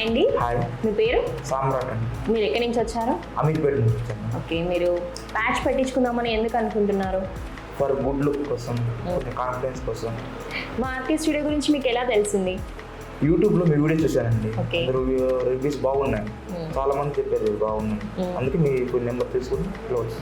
అండి. హాయ్. మీ పేరు? సామ్రాట్ అండి. మీరు ఎక్కడి నుంచి వచ్చారు? అమీర్పేట నుంచి వచ్చాను. ఓకే, మీరు ప్యాచ్ పెట్టించుకుందామని ఎందుకు అనుకుంటున్నారు? ఫర్ గుడ్ లుక్ కోసం, కాన్ఫిడెన్స్ కోసం. మా ఆర్టిస్ట్ స్టూడియో గురించి మీకు ఎలా తెలిసింది? యూట్యూబ్లో మీ వీడియో చూశానండి. Okay. అందరూ రివ్యూస్ బాగున్నాయి, చాలా మంది చెప్పారు బాగున్నాయి. అందుకే మీ నెంబర్ తీసుకుని క్లోజ్.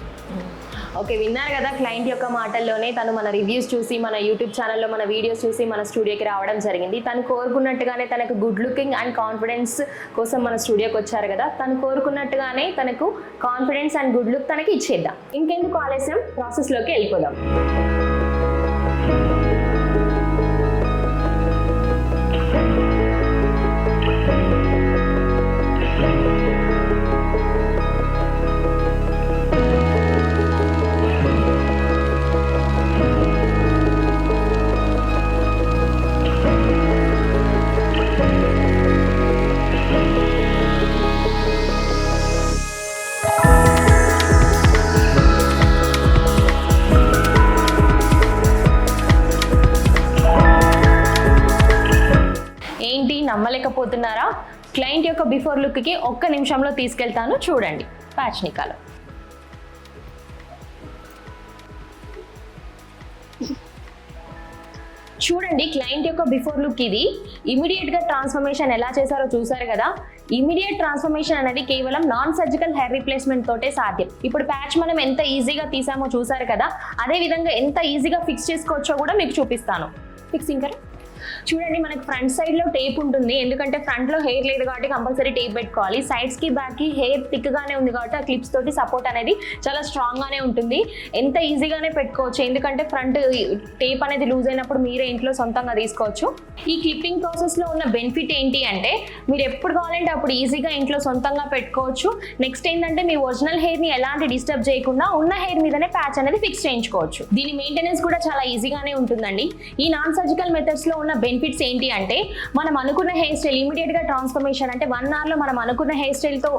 ఓకే, విన్నారు కదా క్లయింట్ యొక్క మాటల్లోనే. తను మన రివ్యూస్ చూసి, మన యూట్యూబ్ ఛానల్లో మన వీడియోస్ చూసి మన స్టూడియోకి రావడం జరిగింది. తను కోరుకున్నట్టుగానే తనకు గుడ్ లుకింగ్ అండ్ కాన్ఫిడెన్స్ కోసం మన స్టూడియోకి వచ్చారు కదా. తను కోరుకున్నట్టుగానే తనకు కాన్ఫిడెన్స్ అండ్ గుడ్ లుక్ తనకి ఇచ్చేద్దాం. ఇంకెందుకు ఆలస్యం, ప్రాసెస్లోకి వెళ్ళిపోదాం. ఏంటి నమ్మలేకపోతున్నారా? క్లయింట్ యొక్క బిఫోర్ లుక్కి ఒక్క నిమిషంలో తీసుకెళ్తాను, చూడండి. ప్యాచ్ నికాలో చూడండి, క్లయింట్ యొక్క బిఫోర్ లుక్ ఇది. ఇమీడియట్ గా ట్రాన్స్ఫర్మేషన్ ఎలా చేశారో చూసారు కదా. ఇమీడియట్ ట్రాన్స్ఫర్మేషన్ అనేది కేవలం నాన్ సర్జికల్ హెయిర్ రీప్లేస్మెంట్ తోటే సాధ్యం. ఇప్పుడు ప్యాచ్ మనం ఎంత ఈజీగా తీసామో చూసారు కదా, అదే విధంగా ఎంత ఈజీగా ఫిక్స్ చేసుకోవచ్చో కూడా మీకు చూపిస్తాను. ఫిక్సింగ్ కదా, చూడండి, మనకి ఫ్రంట్ సైడ్ లో టేప్ ఉంటుంది. ఎందుకంటే ఫ్రంట్ లో హెయిర్ లేదు కాబట్టి కంపల్సరీ టేప్ పెట్టుకోవాలి. సైడ్స్ కి బ్యాక్ కి హెయిర్ థిక్ గానే ఉంది కాబట్టి ఆ క్లిప్స్ తోటి సపోర్ట్ అనేది చాలా స్ట్రాంగ్ గానే ఉంటుంది. ఎంత ఈజీగానే పెట్టుకోవచ్చు, ఎందుకంటే ఫ్రంట్ టేప్ అనేది లూజ్ అయినప్పుడు మీరే ఇంట్లో సొంతంగా తీసుకోవచ్చు. ఈ క్లిప్పింగ్ ప్రాసెస్ లో ఉన్న బెనిఫిట్ ఏంటి అంటే, మీరు ఎప్పుడు కావాలంటే అప్పుడు ఈజీగా ఇంట్లో సొంతంగా పెట్టుకోవచ్చు. నెక్స్ట్ ఏంటంటే, మీ ఒరిజినల్ హెయిర్ ని ఎలాంటి డిస్టర్బ్ చేయకుండా ఉన్న హెయిర్ మీదనే ప్యాచ్ అనేది ఫిక్స్ చేయించుకోవచ్చు. దీని మెయింటెనెన్స్ కూడా చాలా ఈజీగానే ఉంటుందండి. ఈ నాన్ సర్జికల్ మెథడ్స్ లో ఉన్న బెనిఫిట్స్ ఏంటి అంటే, మనం అనుకున్న హెయిర్ స్టైల్ ఇమీడియట్ గా ట్రాన్స్ఫర్మేషన్ అంటే 1 hour లో మనం అనుకున్న హెయిర్ స్టైల్ తో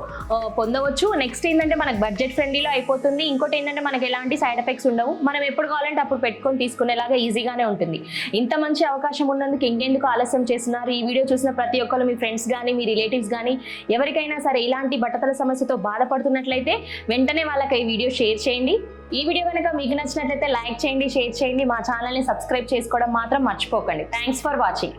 పొందవచ్చు. నెక్స్ట్ ఏంటంటే, మనకు బడ్జెట్ ఫ్రెండ్లీలో అయిపోతుంది. ఇంకోటి ఏంటంటే, మనకి ఎలాంటి సైడ్ ఎఫెక్ట్స్ ఉండవు. మనం ఎప్పుడు కావాలంటే అప్పుడు పెట్టుకొని తీసుకునేలాగా ఈజీగానే ఉంటుంది. ఇంత మంచి అవకాశం ఉన్నందుకు ఇంకెందుకు ఆలస్యం చేస్తున్నారు? ఈ వీడియో చూసిన ప్రతి ఒక్కరు, మీ ఫ్రెండ్స్ కానీ, మీ రిలేటివ్స్ కానీ, ఎవరికైనా సరే ఇలాంటి బట్టతల సమస్యతో బాధపడుతున్నట్లయితే వెంటనే వాళ్ళకి ఈ వీడియో షేర్ చేయండి. ఈ వీడియో కనుక మీకు నచ్చినట్లయితే లైక్ చేయండి, షేర్ చేయండి. మా ఛానల్ని సబ్స్క్రైబ్ చేసుకోవడం మాత్రం మర్చిపోకండి. Thanks for watching.